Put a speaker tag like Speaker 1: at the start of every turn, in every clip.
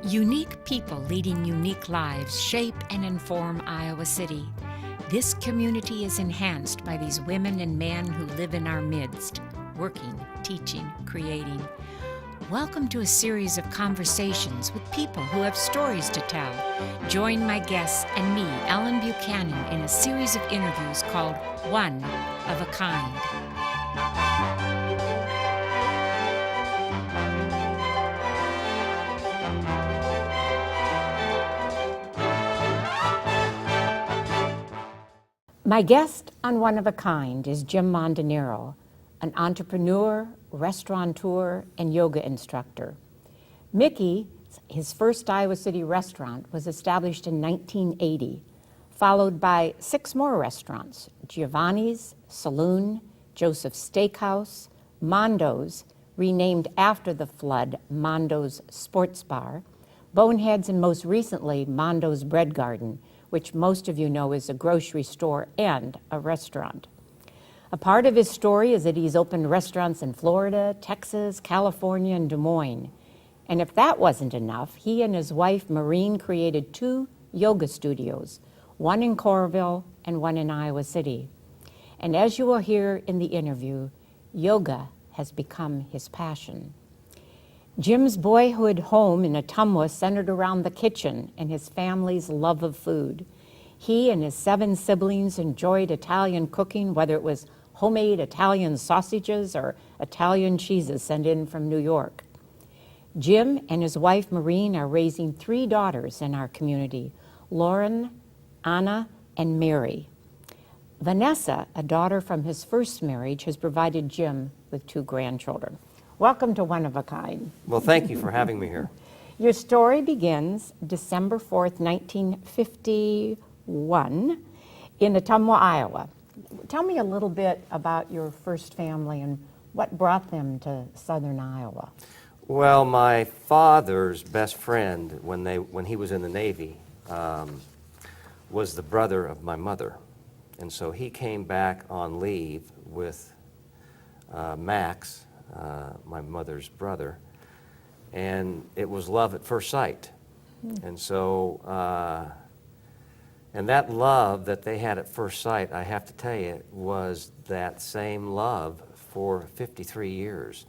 Speaker 1: Unique people leading unique lives shape and inform Iowa City. This community is enhanced by these women and men who live in our midst, working, teaching, creating. Welcome to a series of conversations with people who have stories to tell. Join my guests and me, Ellen Buchanan, in a series of interviews called One of a Kind. My guest on One of a Kind is Jim Mondanaro, an entrepreneur, restaurateur, and yoga instructor. Mickey, his first Iowa City restaurant, was established in 1980, followed by 6 more restaurants: Giovanni's, Saloon, Joseph's Steakhouse, Mondo's, renamed after the flood, Mondo's Sports Bar, Boneheads, and most recently, Mondo's Bread Garden, which most of you know is a grocery store and a restaurant. A part of his story is that he's opened restaurants in Florida, Texas, California, and Des Moines. And if that wasn't enough, he and his wife Maureen created 2 yoga studios, one in Coralville and one in Iowa City. And as you will hear in the interview, yoga has become his passion. Jim's boyhood home in Ottumwa centered around the kitchen and his family's love of food. He and his 7 siblings enjoyed Italian cooking, whether it was homemade Italian sausages or Italian cheeses sent in from New York. Jim and his wife Maureen are raising 3 daughters in our community: Lauren, Anna, and Mary. Vanessa, a daughter from his first marriage, has provided Jim with 2 grandchildren. Welcome to One of a Kind.
Speaker 2: Well, thank you for having me here.
Speaker 1: Your story begins December 4th, 1951 in Ottumwa, Iowa. Tell me a little bit about your first family and what brought them to southern Iowa.
Speaker 2: Well, my father's best friend when he was in the Navy was the brother of my mother. And so he came back on leave with Max, my mother's brother, and it was love at first sight. And so, and that love that they had at first sight, I have to tell you, was that same love for 53 years.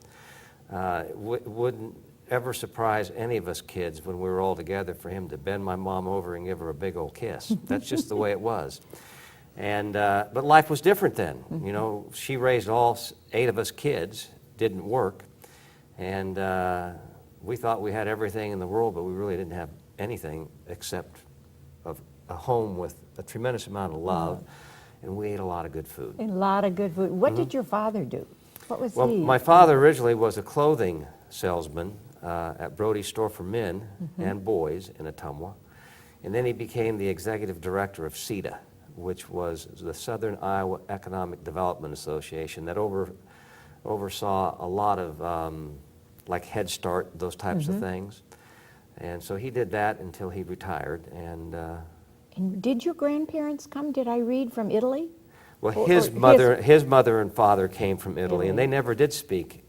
Speaker 2: It wouldn't ever surprise any of us kids when we were all together for him to bend my mom over and give her a big old kiss. That's just the way it was. And, but life was different then. You know, she raised all 8 of us kids, didn't work, and we thought we had everything in the world, but we really didn't have anything except a home with a tremendous amount of love, and we ate a lot of good food.
Speaker 1: A lot of good food. What did your father do? What was he?
Speaker 2: Well, my father originally was a clothing salesman at Brody's Store for Men and Boys in Ottumwa, and then he became the executive director of CETA, which was the Southern Iowa Economic Development Association that oversaw a lot of like Head Start, those types of things. And so he did that until he retired. And
Speaker 1: did your grandparents come, did I read, from Italy?
Speaker 2: Well, his mother and father came from Italy, and they never did speak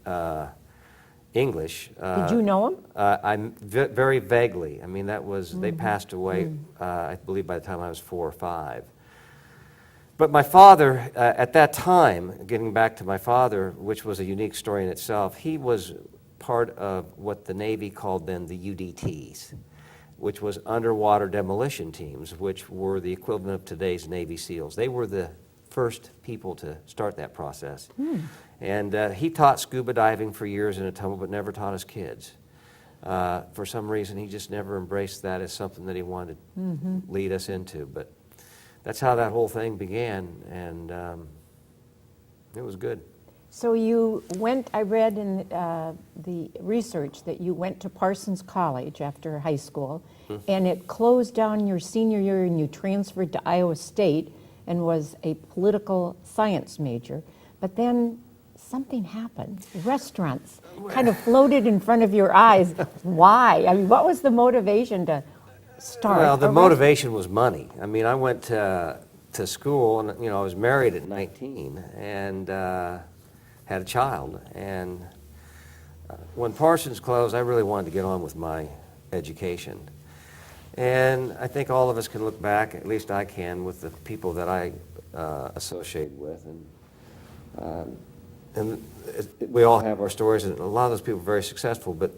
Speaker 2: English.
Speaker 1: Did you know them?
Speaker 2: Very vaguely. I mean, that was, they passed away, I believe, by the time I was 4 or 5. But my father, at that time, getting back to my father, which was a unique story in itself, he was part of what the Navy called then the UDTs, which was underwater demolition teams, which were the equivalent of today's Navy SEALs. They were the first people to start that process. And he taught scuba diving for years in Ottumwa, but never taught his kids. For some reason, he just never embraced that as something that he wanted to lead us into. But that's how that whole thing began, and it was good.
Speaker 1: So you went, I read in the research that you went to Parsons College after high school, and it closed down your senior year and you transferred to Iowa State and was a political science major. But then something happened. Restaurants kind of floated in front of your eyes. Why? I mean, what was the motivation to start?
Speaker 2: Well, the motivation was money. I mean, I went to school, and I was married at 19 and had a child. And when Parsons closed, I really wanted to get on with my education. And I think all of us can look back, at least I can, with the people that I associate with. And we all have our stories, and a lot of those people are very successful. But,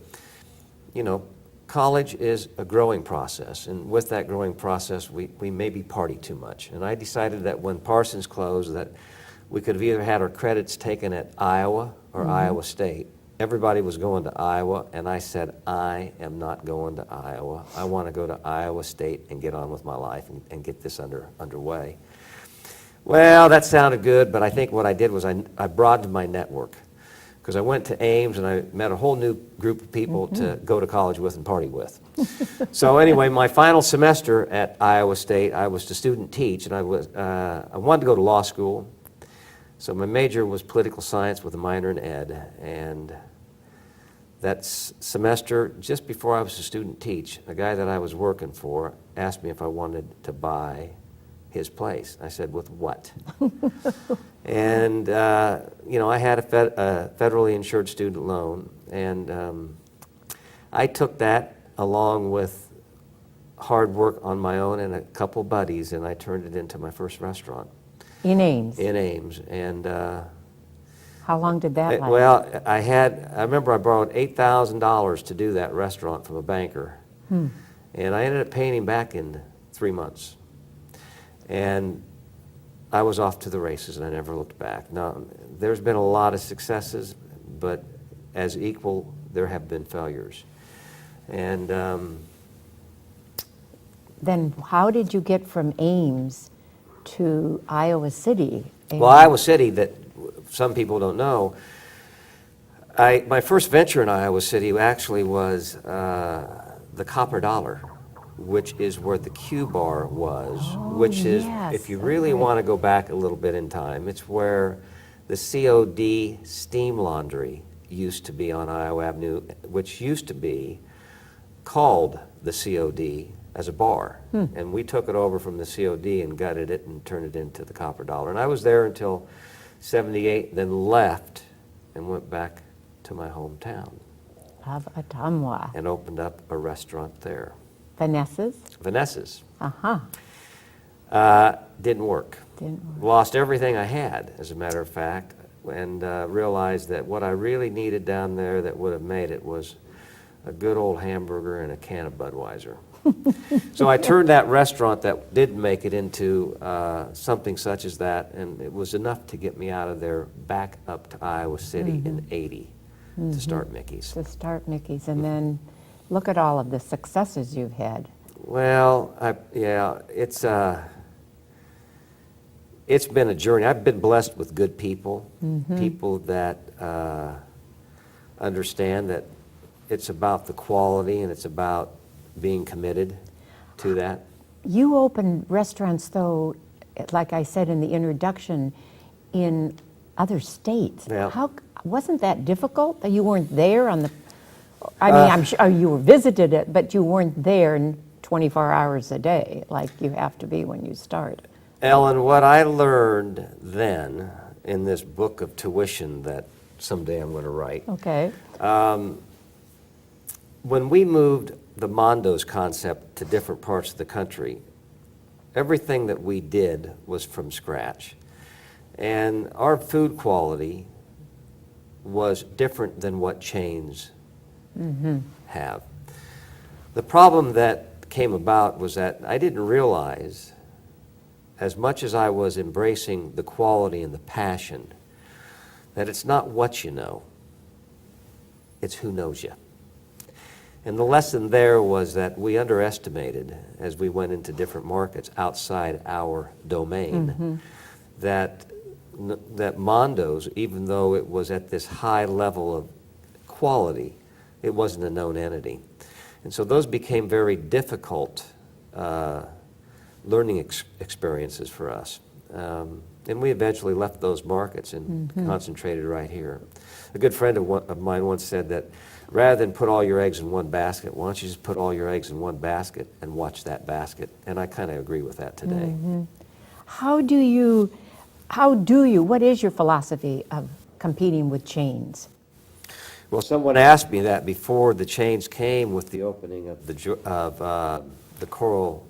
Speaker 2: you know, college is a growing process. And with that growing process, we maybe party too much. And I decided that when Parsons closed, that we could have either had our credits taken at Iowa or Iowa State. Everybody was going to Iowa, and I said, I am not going to Iowa. I want to go to Iowa State and get on with my life and get this underway. Well, that sounded good, but I think what I did was I broadened my network, because I went to Ames and I met a whole new group of people to go to college with and party with. So anyway, my final semester at Iowa State, I was to student teach, and I wanted to go to law school. So my major was political science with a minor in ed, and that semester, just before I was to student teach, a guy that I was working for asked me if I wanted to buy his place. I said, with what? And, you know, I had a federally insured student loan, and I took that along with hard work on my own and a couple buddies, and I turned it into my first restaurant.
Speaker 1: In Ames?
Speaker 2: In Ames. And
Speaker 1: how long did that last?
Speaker 2: Well, I remember I borrowed $8,000 to do that restaurant from a banker. And I ended up paying him back in 3 months. And I was off to the races, and I never looked back. Now, there's been a lot of successes, but as equal, there have been failures. And
Speaker 1: then how did you get from Ames to Iowa City?
Speaker 2: Well, Iowa City, that some people don't know, my first venture in Iowa City actually was the Copper Dollar, which is where the Q Bar was, which is,
Speaker 1: yes,
Speaker 2: if you really want to go back a little bit in time, it's where the COD steam laundry used to be on Iowa Avenue, which used to be called the COD as a bar. And we took it over from the COD and gutted it and turned it into the Copper Dollar. And I was there until '78, then left and went back to my hometown.
Speaker 1: Of Ottumwa.
Speaker 2: And opened up a restaurant there.
Speaker 1: Vanessa's?
Speaker 2: Vanessa's.
Speaker 1: Uh-huh.
Speaker 2: Didn't work.
Speaker 1: Didn't work.
Speaker 2: Lost everything I had, as a matter of fact, and realized that what I really needed down there that would have made it was a good old hamburger and a can of Budweiser. So I turned that restaurant that did make it into something such as that, and it was enough to get me out of there back up to Iowa City in '80 to start Mickey's.
Speaker 1: To start Mickey's, and then look at all of the successes you've had.
Speaker 2: Well, yeah, it's been a journey. I've been blessed with good people, people that understand that it's about the quality and it's about being committed to that.
Speaker 1: You opened restaurants, though, like I said in the introduction, in other states.
Speaker 2: Yeah.
Speaker 1: How wasn't that difficult? That you weren't there on the. I mean, I'm sure you visited it, but you weren't there in 24 hours a day, like you have to be when you start.
Speaker 2: Ellen, what I learned then in this book of tuition that someday I'm going to write.
Speaker 1: Okay.
Speaker 2: When we moved the Mondo's concept to different parts of the country, everything that we did was from scratch. And our food quality was different than what chains have. The problem that came about was that I didn't realize, as much as I was embracing the quality and the passion, that it's not what you know, it's who knows you. And the lesson there was that we underestimated, as we went into different markets outside our domain, that Mondo's, even though it was at this high level of quality, it wasn't a known entity. And so those became very difficult learning experiences for us. And we eventually left those markets and concentrated right here. A good friend of mine once said that rather than put all your eggs in one basket, why don't you just put all your eggs in one basket and watch that basket? And I kind of agree with that today. What is your philosophy of competing with chains? Well, someone asked me that before the change came with the opening of the Coral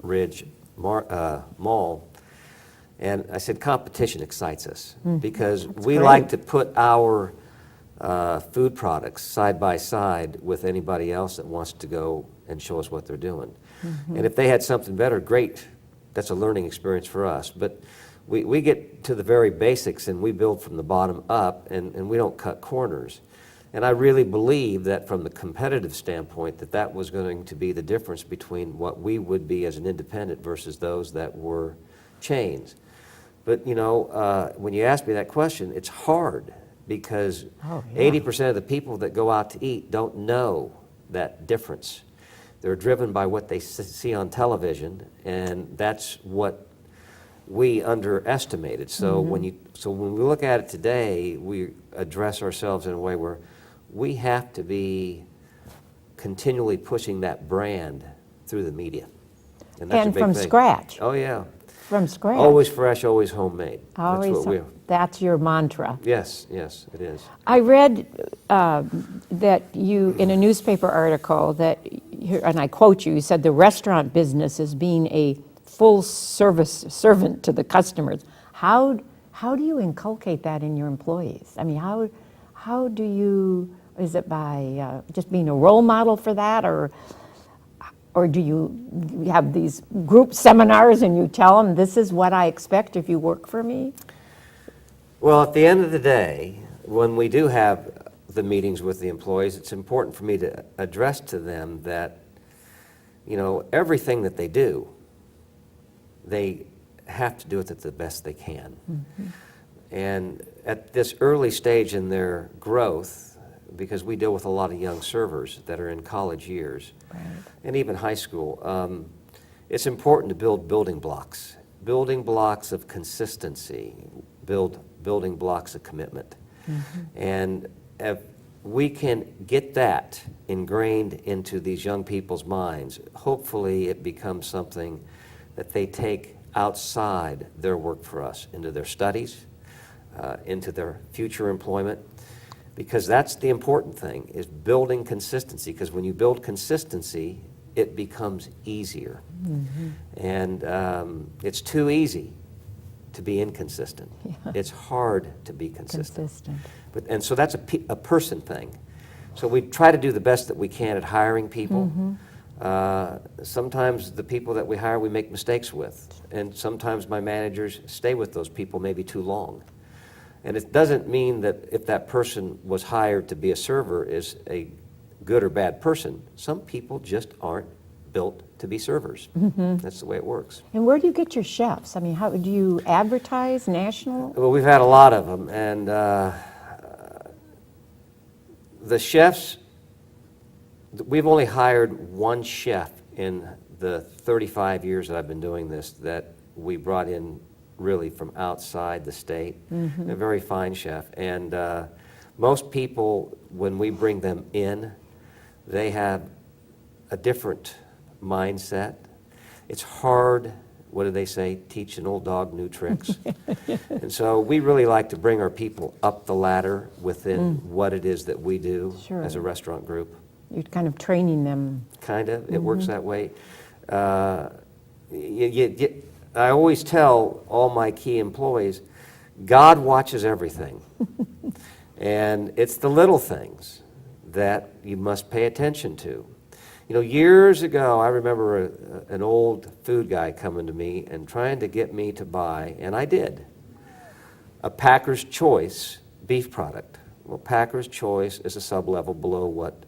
Speaker 2: Ridge Mall, and I said competition excites us because we
Speaker 1: great.
Speaker 2: like to put our food products side by side with anybody else that wants to go and show us what they're doing. And if they had something better, great. That's a learning experience for us. But we get to the very basics and we build from the bottom up, and we don't cut corners. And I really believe that from the competitive standpoint that was going to be the difference between what we would be as an independent versus those that were chains. But you know, when you ask me that question, it's hard because 80% of the people that go out to eat don't know that difference. They're driven by what they see on television, and that's what we underestimated. So when we look at it today, we address ourselves in a way where we have to be continually pushing that brand through the media. And that's a big
Speaker 1: from
Speaker 2: thing.
Speaker 1: Scratch.
Speaker 2: Oh yeah.
Speaker 1: From scratch.
Speaker 2: Always fresh, always homemade.
Speaker 1: Always.
Speaker 2: That's what we.
Speaker 1: That's your mantra.
Speaker 2: Yes, yes, it is.
Speaker 1: I read that you, in a newspaper article, and I quote you, you said the restaurant business is being a full service servant to the customers. How do you inculcate that in your employees? I mean, how do you, is it by just being a role model for that, or do you have these group seminars and you tell them this is what I expect if you work for me?
Speaker 2: Well, at the end of the day, when we do have the meetings with the employees, it's important for me to address to them that, you know, everything that they do, they have to do it at the best they can. And at this early stage in their growth, because we deal with a lot of young servers that are in college years, and even high school, it's important to build building blocks of consistency, building blocks of commitment. And if we can get that ingrained into these young people's minds, hopefully it becomes something that they take outside their work for us, into their studies, into their future employment, because that's the important thing, is building consistency, because when you build consistency, it becomes easier. And it's too easy to be inconsistent. It's hard to be consistent. And so that's a person thing. So we try to do the best that we can at hiring people. Sometimes the people that we hire we make mistakes with, and sometimes my managers stay with those people maybe too long. And it doesn't mean that if that person was hired to be a server is a good or bad person. Some people just aren't built to be servers. That's the way it works.
Speaker 1: And where do you get your chefs? I mean, how do you advertise national?
Speaker 2: Well, we've had a lot of them, and the chefs, we've only hired one chef in the 35 years that I've been doing this that we brought in really from outside the state. A very fine chef. And most people, when we bring them in, they have a different mindset. It's hard, what do they say, teach an old dog new tricks. And so we really like to bring our people up the ladder within what it is that we do as a restaurant group.
Speaker 1: You're kind of training them.
Speaker 2: Kind of, it works that way. I always tell all my key employees, God watches everything. And it's the little things that you must pay attention to. You know, years ago, I remember an old food guy coming to me and trying to get me to buy, and I did, a Packer's Choice beef product. Well, Packer's Choice is a sub-level below what,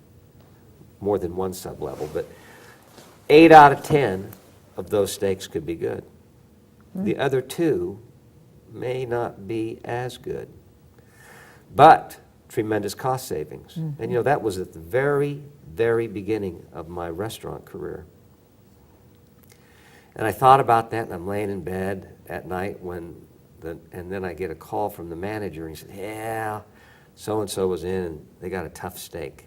Speaker 2: more than one sub-level, but 8 out of 10 of those steaks could be good. The other 2 may not be as good, but tremendous cost savings. And you know, that was at the very, very beginning of my restaurant career. And I thought about that, and I'm laying in bed at night and then I get a call from the manager, and he said, yeah, so-and-so was in, and they got a tough steak.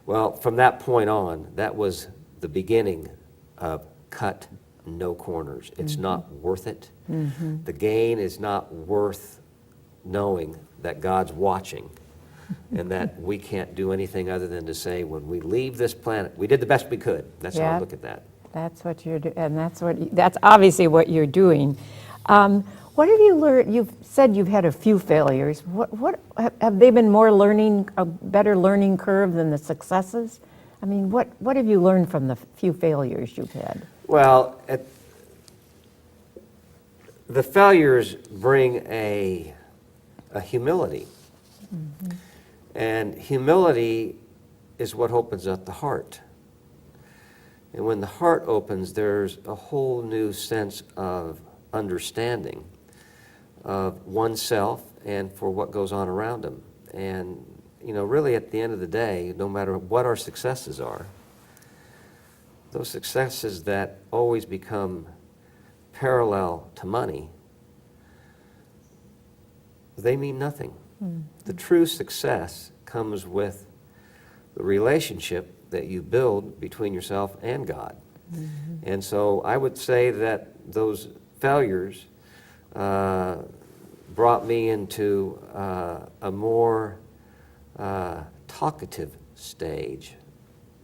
Speaker 2: Well, from that point on, that was the beginning of cut no corners. It's not worth it. The gain is not worth knowing that God's watching. and that we can't do anything other than to say, when we leave this planet, we did the best we could. That's how I
Speaker 1: Yeah.
Speaker 2: look at that.
Speaker 1: That's what you're doing, and that's obviously what you're doing. What have you learned? You've said you've had a few failures. What have they been a better learning curve than the successes? I mean, what have you learned from the few failures you've had?
Speaker 2: Well, the failures bring a humility. Mm-hmm. And humility is what opens up the heart. And when the heart opens, there's a whole new sense of understanding of oneself and for what goes on around them. And, really at the end of the day, no matter what our successes are, those successes that always become parallel to money, they mean nothing. Mm-hmm. The true success comes with the relationship that you build between yourself and God. Mm-hmm. And so I would say that those failures brought me into a more talkative stage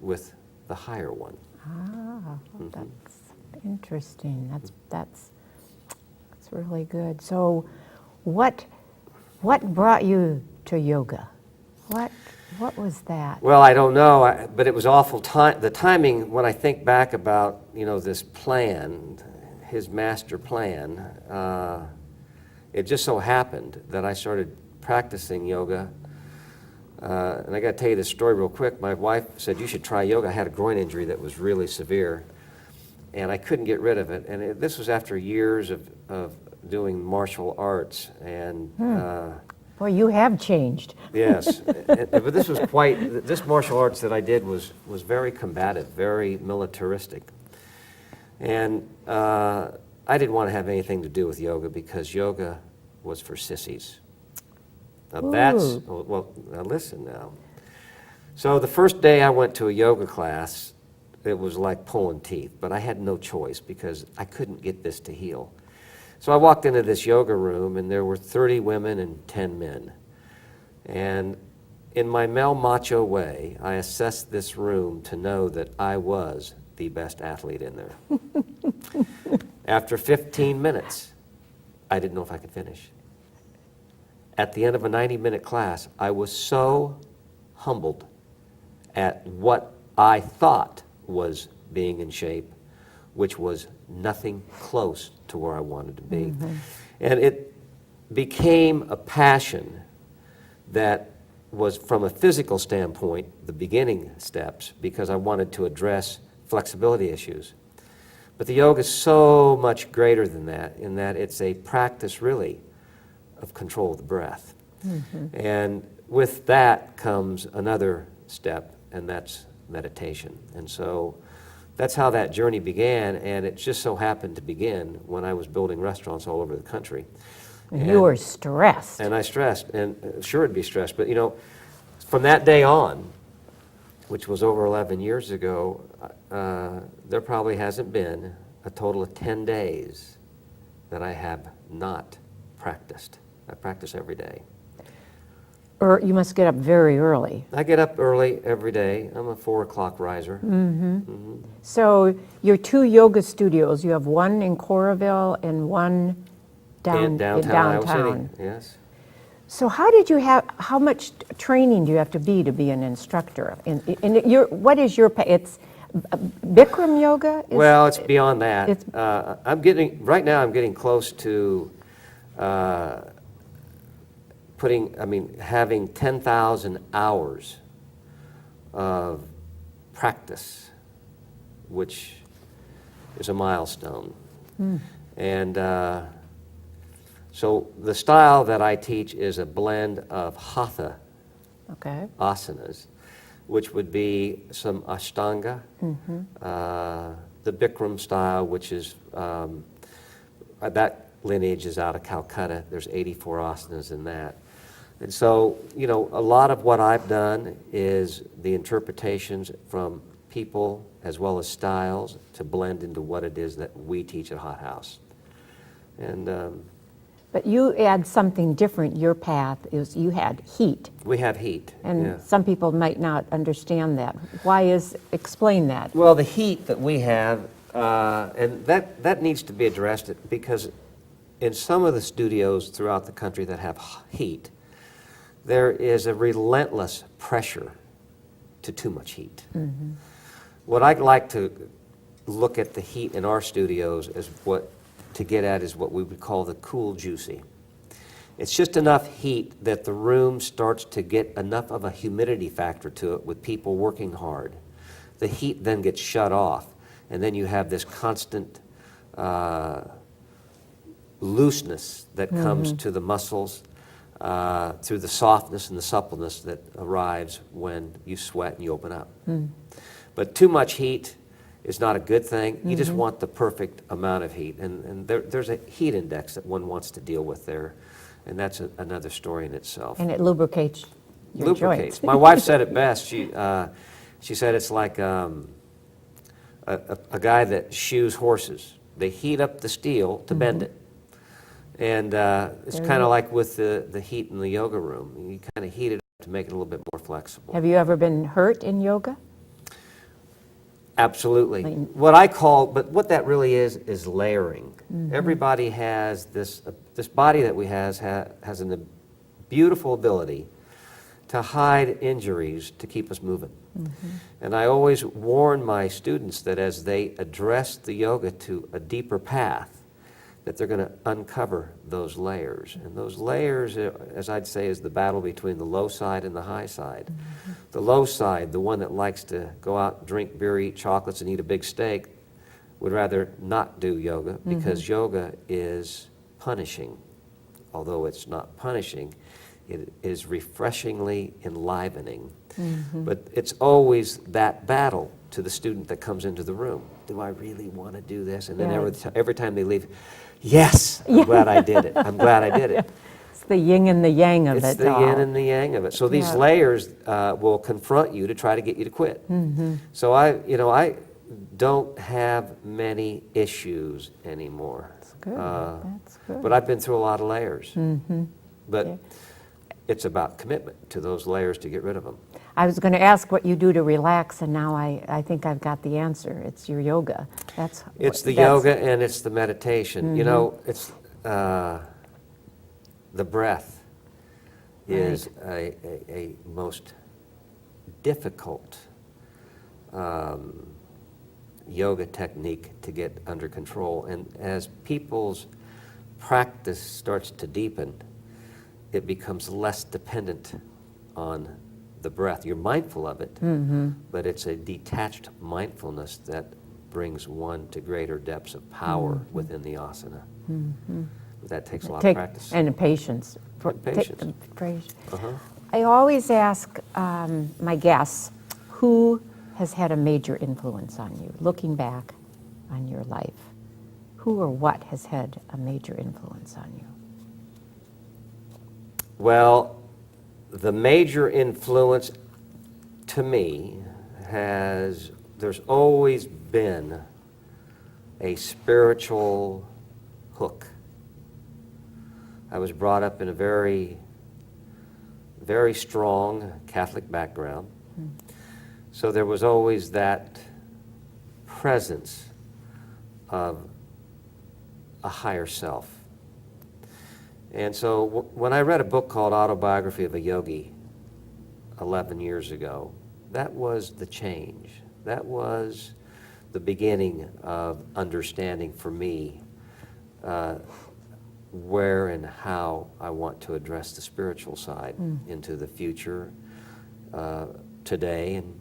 Speaker 2: with the higher one.
Speaker 1: Ah, well, that's interesting. That's really good. So, what brought you to yoga? What was that?
Speaker 2: Well, I don't know, but it was awful the timing. When I think back about this plan, his master plan, it just so happened that I started practicing yoga. And I got to tell you this story real quick. My wife said, "You should try yoga." I had a groin injury that was really severe, and I couldn't get rid of it. And this was after years of doing martial arts. And
Speaker 1: boy, you have changed.
Speaker 2: Yes, but this martial arts that I did was very combative, very militaristic. And I didn't want to have anything to do with yoga because yoga was for sissies. Now now listen now. So the first day I went to a yoga class, it was like pulling teeth, but I had no choice because I couldn't get this to heal. So I walked into this yoga room, and there were 30 women and 10 men. And in my male macho way, I assessed this room to know that I was the best athlete in there. After 15 minutes, I didn't know if I could finish. At the end of a 90-minute class, I was so humbled at what I thought was being in shape, which was nothing close to where I wanted to be. Mm-hmm. And it became a passion that was, from a physical standpoint, the beginning steps, because I wanted to address flexibility issues. But the yoga is so much greater than that, in that it's a practice, really, of control of the breath. Mm-hmm. And with that comes another step, and that's meditation. And so that's how that journey began, and it just so happened to begin when I was building restaurants all over the country.
Speaker 1: And you were stressed.
Speaker 2: And I stressed, and sure it'd be stressed, but from that day on, which was over 11 years ago, there probably hasn't been a total of 10 days that I have not practiced. I practice every day.
Speaker 1: Or you must get up very early.
Speaker 2: I get up early every day. I'm a 4 o'clock riser. Mm-hmm.
Speaker 1: Mm-hmm. So your 2 yoga studios, you have one in Coralville and one
Speaker 2: downtown Iowa City. Yes.
Speaker 1: So how much training do you have to be an instructor? What is your, it's Bikram yoga?
Speaker 2: Well, it's beyond that. I'm getting close to having 10,000 hours of practice, which is a milestone. And so the style that I teach is a blend of hatha asanas, which would be some ashtanga, the Bikram style, which is, that lineage is out of Calcutta. There's 84 asanas in that. And so, a lot of what I've done is the interpretations from people as well as styles to blend into what it is that we teach at Hot House. And
Speaker 1: But you add something different. Your path is you had heat.
Speaker 2: We have heat.
Speaker 1: And
Speaker 2: yeah.
Speaker 1: some people might not understand that. Explain that.
Speaker 2: Well, the heat that we have, and that needs to be addressed because in some of the studios throughout the country that have heat, there is a relentless pressure to too much heat.
Speaker 1: Mm-hmm.
Speaker 2: What I'd like to look at the heat in our studios is what we would call the cool juicy. It's just enough heat that the room starts to get enough of a humidity factor to it with people working hard. The heat then gets shut off, and then you have this constant looseness that comes to the muscles through the softness and the suppleness that arrives when you sweat and you open up. But too much heat is not a good thing. You just want the perfect amount of heat. And there's a heat index that one wants to deal with there, and that's another story in itself.
Speaker 1: And it lubricates your joints.
Speaker 2: My wife said it best. She said it's like a guy that shoes horses. They heat up the steel to bend it. And it's kind of like with the heat in the yoga room. You kind of heat it up to make it a little bit more flexible.
Speaker 1: Have you ever been hurt in yoga?
Speaker 2: Absolutely. But what that really is layering. Everybody has this body that we has a beautiful ability to hide injuries to keep us moving. And I always warn my students that as they address the yoga to a deeper path, that they're going to uncover those layers. And those layers, as I'd say, is the battle between the low side and the high side. The low side, the one that likes to go out, drink beer, eat chocolates, and eat a big steak, would rather not do yoga because yoga is punishing. Although it's not punishing, it is refreshingly enlivening. But it's always that battle to the student that comes into the room. Do I really want to do this? And then every time they leave, yes, I'm glad I did it. I'm glad I did it.
Speaker 1: It's the yin and the yang of it.
Speaker 2: It's the yin and the yang of it. So these layers will confront you to try to get you to quit. So I don't have many issues anymore.
Speaker 1: That's good. That's good.
Speaker 2: But I've been through a lot of layers. But it's about commitment to those layers to get rid of them.
Speaker 1: I was going to ask what you do to relax, and now I think I've got the answer. It's your yoga.
Speaker 2: It's the yoga and it's the meditation. You know, it's the breath is a most difficult yoga technique to get under control. And as people's practice starts to deepen, it becomes less dependent on the breath. You're mindful of it, but it's a detached mindfulness that brings one to greater depths of power within the asana. But that takes a lot of practice.
Speaker 1: And patience.
Speaker 2: Patience.
Speaker 1: I always ask my guests, who has had a major influence on you, looking back on your life? Who or what has had a major influence on you?
Speaker 2: Well, the major influence to me there's always been a spiritual hook. I was brought up in a very, very strong Catholic background. So there was always that presence of a higher self. And so when I read a book called Autobiography of a Yogi 11 years ago, that was the change. That was the beginning of understanding for me where and how I want to address the spiritual side into the future, today and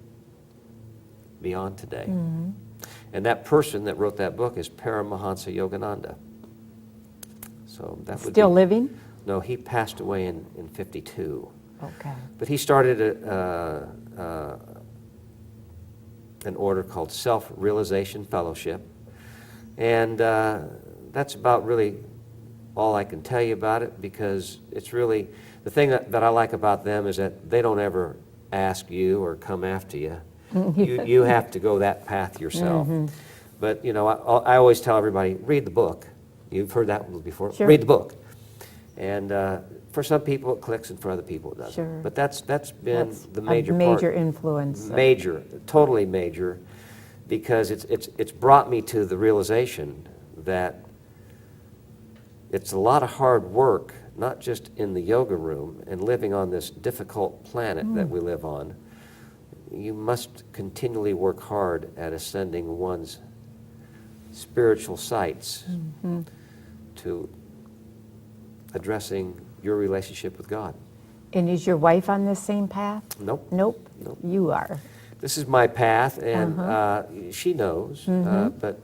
Speaker 2: beyond today. And that person that wrote that book is Paramahansa Yogananda. So that would
Speaker 1: Still living?
Speaker 2: No, he passed away in 52.
Speaker 1: Okay.
Speaker 2: But he started an order called Self-Realization Fellowship. And that's about really all I can tell you about it, because it's really, the thing that I like about them is that they don't ever ask you or come after you. You have to go that path yourself. But, you know, I always tell everybody, read the book. You've heard that one before.
Speaker 1: Sure.
Speaker 2: Read the book. And for some people it clicks, and for other people it doesn't.
Speaker 1: Sure.
Speaker 2: But that's been the
Speaker 1: A
Speaker 2: major
Speaker 1: major
Speaker 2: part.
Speaker 1: influence.
Speaker 2: Major, totally major, because it's brought me to the realization that it's a lot of hard work, not just in the yoga room and living on this difficult planet that we live on. You must continually work hard at ascending one's spiritual sights to addressing your relationship with God.
Speaker 1: And is your wife on this same path?
Speaker 2: Nope.
Speaker 1: Nope.
Speaker 2: Nope.
Speaker 1: You are.
Speaker 2: This is my path, and she knows, but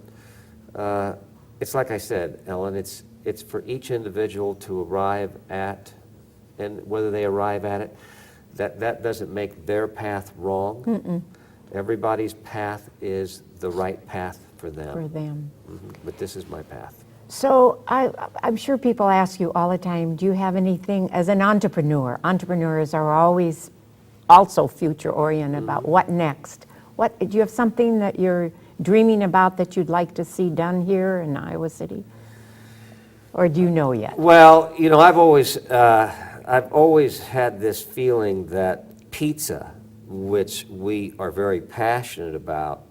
Speaker 2: it's like I said, Ellen, it's for each individual to arrive at, and whether they arrive at it, that doesn't make their path wrong. Everybody's path is the right path for them.
Speaker 1: For them.
Speaker 2: But this is my path.
Speaker 1: So I'm sure people ask you all the time, do you have anything, as an entrepreneur, entrepreneurs are always also future-oriented about what next. Do you have something that you're dreaming about that you'd like to see done here in Iowa City? Or do you know yet?
Speaker 2: Well, you know, I've always had this feeling that pizza, which we are very passionate about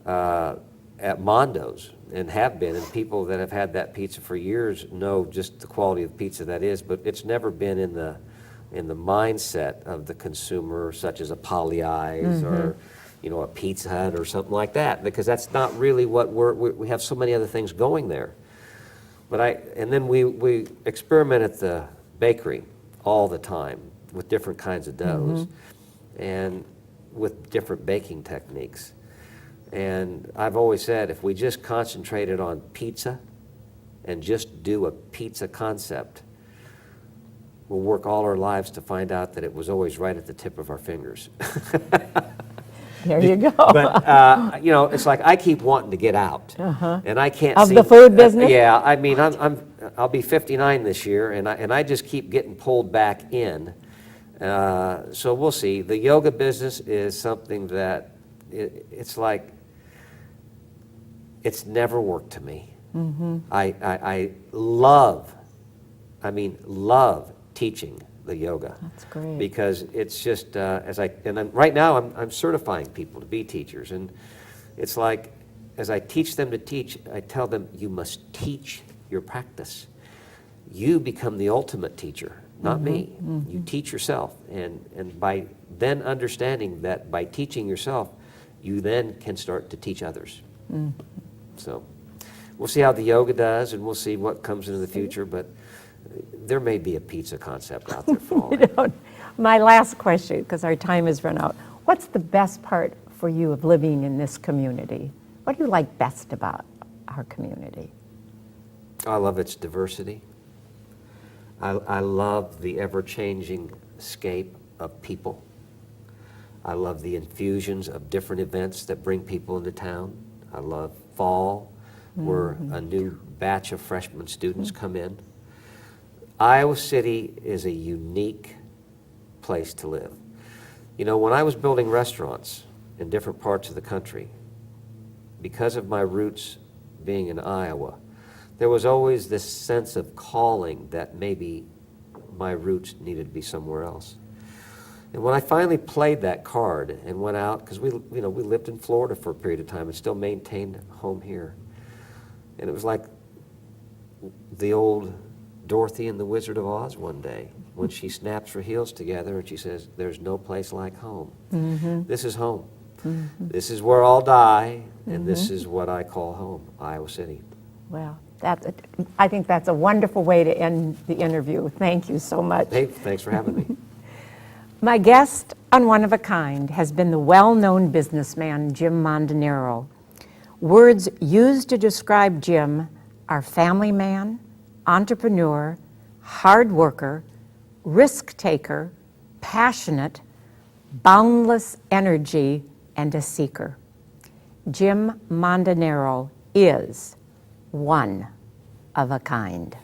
Speaker 2: at Mondo's, and have been, and people that have had that pizza for years know just the quality of pizza that is, but it's never been in the mindset of the consumer, such as a Polly-Eyes or, you know, a Pizza Hut or something like that, because that's not really what we have so many other things going there. And then we experiment at the bakery all the time with different kinds of doughs and with different baking techniques. And I've always said, if we just concentrated on pizza and just do a pizza concept, we'll work all our lives to find out that it was always right at the tip of our fingers.
Speaker 1: There you go.
Speaker 2: But, you know, it's like I keep wanting to get out. And I can't
Speaker 1: Of
Speaker 2: seem-
Speaker 1: the food business?
Speaker 2: Yeah, I mean, I'll be 59 this year, and I just keep getting pulled back in. So we'll see. The yoga business is something that it's like, it's never worked to me. I love teaching the yoga.
Speaker 1: That's great.
Speaker 2: Because it's just, right now I'm certifying people to be teachers, and it's like, as I teach them to teach, I tell them, you must teach your practice. You become the ultimate teacher, not me. You teach yourself, and by then understanding that by teaching yourself, you then can start to teach others. So we'll see how the yoga does, and we'll see what comes into the future, but there may be a pizza concept out there for all I know.
Speaker 1: My last question, because our time has run out. What's the best part for you of living in this community? What do you like best about our community?
Speaker 2: I love its diversity. I love the ever-changing scape of people. I love the infusions of different events that bring people into town. I love fall, where a new batch of freshman students come in. Iowa City is a unique place to live. You know, when I was building restaurants in different parts of the country, because of my roots being in Iowa, there was always this sense of calling that maybe my roots needed to be somewhere else. And when I finally played that card and went out, because we lived in Florida for a period of time and still maintained home here, and it was like the old Dorothy and the Wizard of Oz one day, when she snaps her heels together and she says, "There's no place like home." This is home. This is where I'll die, and this is what I call home, Iowa City.
Speaker 1: Well, I think that's a wonderful way to end the interview. Thank you so much.
Speaker 2: Hey, thanks for having me.
Speaker 1: My guest on One of a Kind has been the well-known businessman Jim Mondanaro. Words used to describe Jim are family man, entrepreneur, hard worker, risk taker, passionate, boundless energy, and a seeker. Jim Mondanaro is one of a kind.